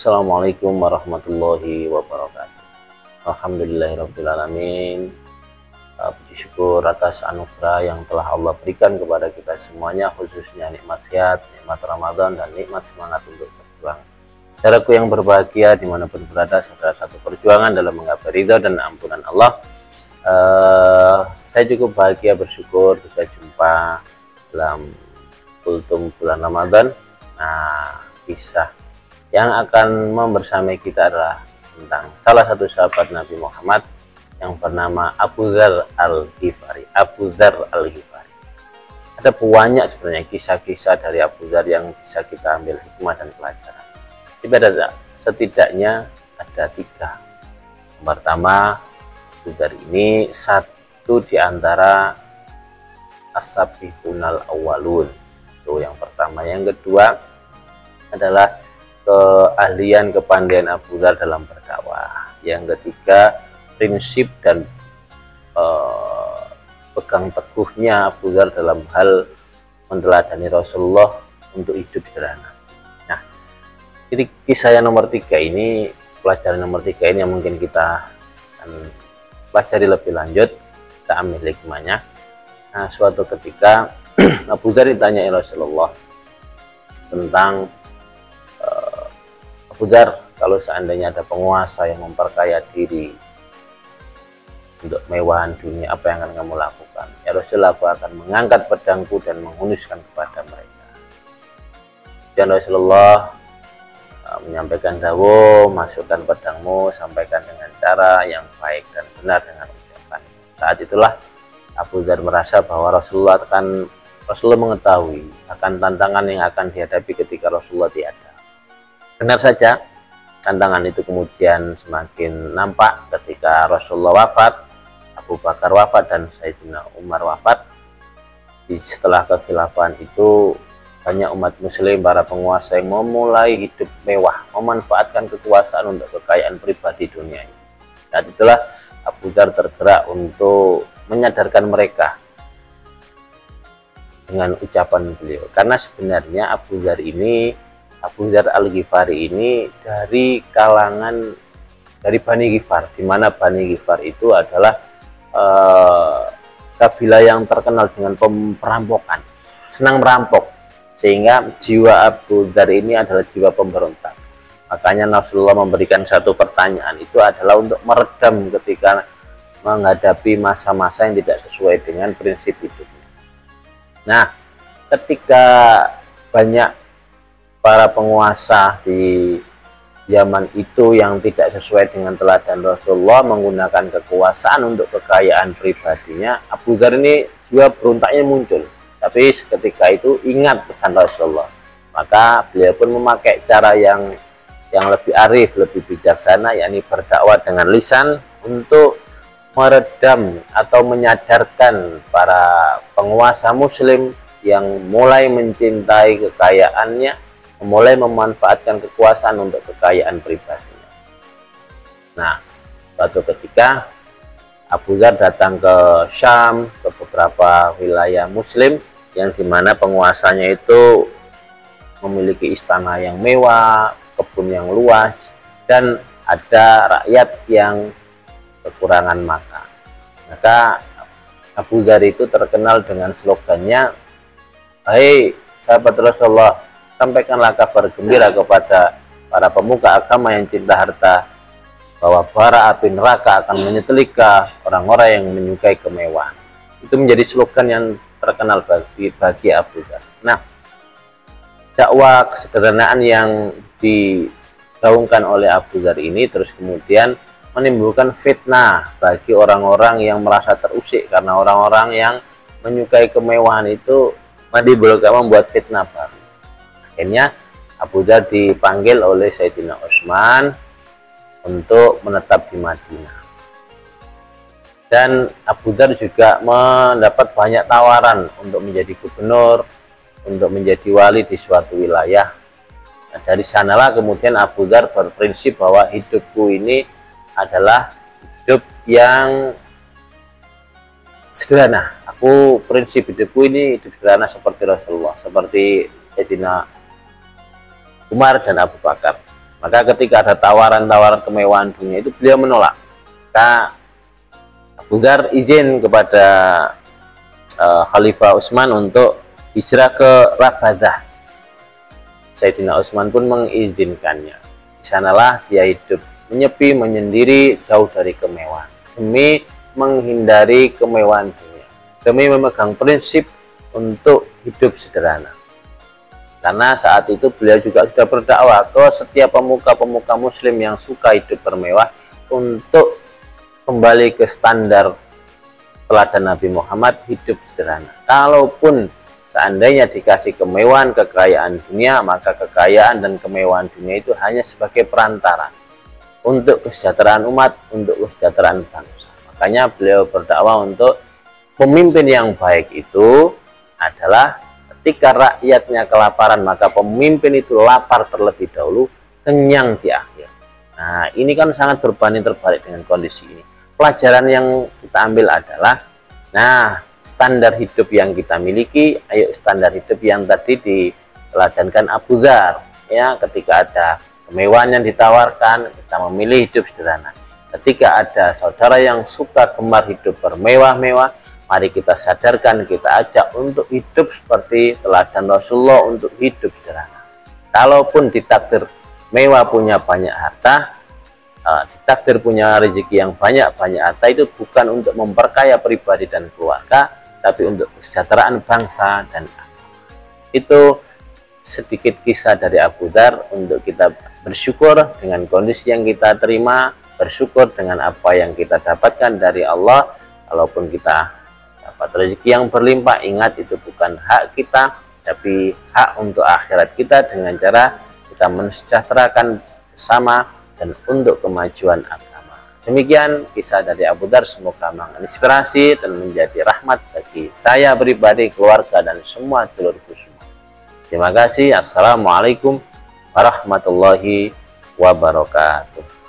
Assalamualaikum warahmatullahi wabarakatuh. Alhamdulillahirrabbilalamin. Puji syukur atas anugerah yang telah Allah berikan kepada kita semuanya, khususnya nikmat sehat, nikmat Ramadan, dan nikmat semangat untuk berjuang. Saudaraku yang berbahagia dimanapun berada, saudara satu perjuangan dalam menggapai ridha dan ampunan Allah. Saya cukup bahagia bersyukur bisa jumpa dalam kultum bulan Ramadan. Nah, kisah yang akan membersamai kita adalah tentang salah satu sahabat Nabi Muhammad yang bernama Abu Dzar Al-Ghifari. Abu Dzar Al-Ghifari. Ada banyak sebenarnya kisah-kisah dari Abu Dzar yang bisa kita ambil hikmah dan pelajaran. Setidaknya ada 3. Yang pertama, Abu Dzar ini satu di antara as-sabiqunal awwalun. Itu yang pertama. Yang kedua adalah keahlian kepandaian Abu Dzar dalam berdakwah. Yang ketiga, prinsip dan pegang teguhnya Abu Dzar dalam hal meneladani Rasulullah untuk hidup sederhana. Nah, jadi kisah yang nomor 3 ini, pelajaran nomor 3 ini yang mungkin kita akan pelajari lebih lanjut, kita ambil hikmahnya. Nah, suatu ketika Abu Dzar ditanya Rasulullah tentang Abu Dzar, kalau seandainya ada penguasa yang memperkaya diri untuk mewahan dunia, apa yang akan kamu lakukan? Ya Rasulullah, aku akan mengangkat pedangku dan menghunuskan kepada mereka. Dan Rasulullah menyampaikan dawuh, masukkan pedangmu, sampaikan dengan cara yang baik dan benar dengan ucapan. Saat itulah Abu Dzar merasa bahwa Rasulullah mengetahui akan tantangan yang akan dihadapi ketika Rasulullah tiada. Benar saja, tantangan itu kemudian semakin nampak ketika Rasulullah wafat, Abu Bakar wafat, dan Sayyidina Umar wafat. Setelah kekhilafahan itu, banyak umat muslim, para penguasa yang memulai hidup mewah, memanfaatkan kekuasaan untuk kekayaan pribadi dunia ini. Saat itulah Abu Dzar tergerak untuk menyadarkan mereka dengan ucapan beliau. Karena sebenarnya Abu Dzar Al-Ghifari ini dari kalangan dari Bani Ghifar, di mana Bani Ghifar itu adalah kabilah yang terkenal dengan perampokan, senang merampok, sehingga jiwa Abu Dzar ini adalah jiwa pemberontak. Makanya Rasulullah memberikan satu pertanyaan, itu adalah untuk meredam ketika menghadapi masa-masa yang tidak sesuai dengan prinsip hidupnya. Nah, ketika banyak para penguasa di zaman itu yang tidak sesuai dengan teladan Rasulullah, menggunakan kekuasaan untuk kekayaan pribadinya, Abu Dzar ini jiwa berontaknya muncul. Tapi seketika itu ingat pesan Rasulullah, maka beliau pun memakai cara yang lebih arif, lebih bijaksana, yakni berdakwah dengan lisan untuk meredam atau menyadarkan para penguasa muslim yang mulai mencintai kekayaannya, mulai memanfaatkan kekuasaan untuk kekayaan pribadinya. Nah, suatu ketika Abu Dzar datang ke Syam, ke beberapa wilayah muslim yang dimana penguasanya itu memiliki istana yang mewah, kebun yang luas, dan ada rakyat yang kekurangan makan. Maka Abu Dzar itu terkenal dengan slogannya, "Hai sahabat Rasulullah, sampaikanlah kabar gembira kepada para pemuka agama yang cinta harta, bahwa bara api neraka akan menyetelika orang-orang yang menyukai kemewahan." Itu menjadi slogan yang terkenal bagi Abu Dzar. Nah, dakwah kesederhanaan yang digaungkan oleh Abu Dzar ini terus kemudian menimbulkan fitnah bagi orang-orang yang merasa terusik, karena orang-orang yang menyukai kemewahan itu membuat fitnah baru. Akhirnya Abu Dzar dipanggil oleh Sayyidina Utsman untuk menetap di Madinah. Dan Abu Dzar juga mendapat banyak tawaran untuk menjadi gubernur, untuk menjadi wali di suatu wilayah. Nah, dari sanalah kemudian Abu Dzar berprinsip bahwa hidupku ini adalah hidup yang sederhana. Prinsip hidupku ini hidup sederhana seperti Rasulullah, seperti Sayyidina Umar dan Abu Bakar. Maka ketika ada tawaran-tawaran kemewahan dunia itu beliau menolak. Maka Abu Dzar izin kepada Khalifah Utsman untuk hijrah ke Rabadah. Sayyidina Utsman pun mengizinkannya. Di sanalah dia hidup menyepi, menyendiri, jauh dari kemewahan, demi menghindari kemewahan dunia, demi memegang prinsip untuk hidup sederhana. Karena saat itu beliau juga sudah berdakwah ke setiap pemuka-pemuka muslim yang suka hidup bermewah untuk kembali ke standar teladan Nabi Muhammad, hidup sederhana. Kalaupun seandainya dikasih kemewahan, kekayaan dunia, maka kekayaan dan kemewahan dunia itu hanya sebagai perantara untuk kesejahteraan umat, untuk kesejahteraan bangsa. Makanya beliau berdakwah untuk pemimpin yang baik itu adalah ketika rakyatnya kelaparan, maka pemimpin itu lapar terlebih dahulu, kenyang di akhir. Nah, ini kan sangat berbanding terbalik dengan kondisi ini. Pelajaran yang kita ambil adalah, nah, standar hidup yang kita miliki, ayo standar hidup yang tadi diteladankan Abu Dzar. Ya, ketika ada kemewahan yang ditawarkan, kita memilih hidup sederhana. Ketika ada saudara yang suka gemar hidup bermewah-mewah, mari kita sadarkan, kita ajak untuk hidup seperti teladan Rasulullah, untuk hidup sederhana. Kalaupun ditakdir mewah, punya banyak harta, ditakdir punya rezeki yang banyak harta, itu bukan untuk memperkaya pribadi dan keluarga, tapi untuk kesejahteraan bangsa dan agama. Itu sedikit kisah dari Abu Dzar untuk kita bersyukur dengan kondisi yang kita terima, bersyukur dengan apa yang kita dapatkan dari Allah. Kalaupun kita dapat rezeki yang berlimpah, ingat itu bukan hak kita, tapi hak untuk akhirat kita dengan cara kita mensejahterakan sesama dan untuk kemajuan agama. Demikian kisah dari Abu Dzar, semoga menginspirasi dan menjadi rahmat bagi saya pribadi, keluarga, dan semua dulurku semua. Terima kasih. Assalamualaikum warahmatullahi wabarakatuh.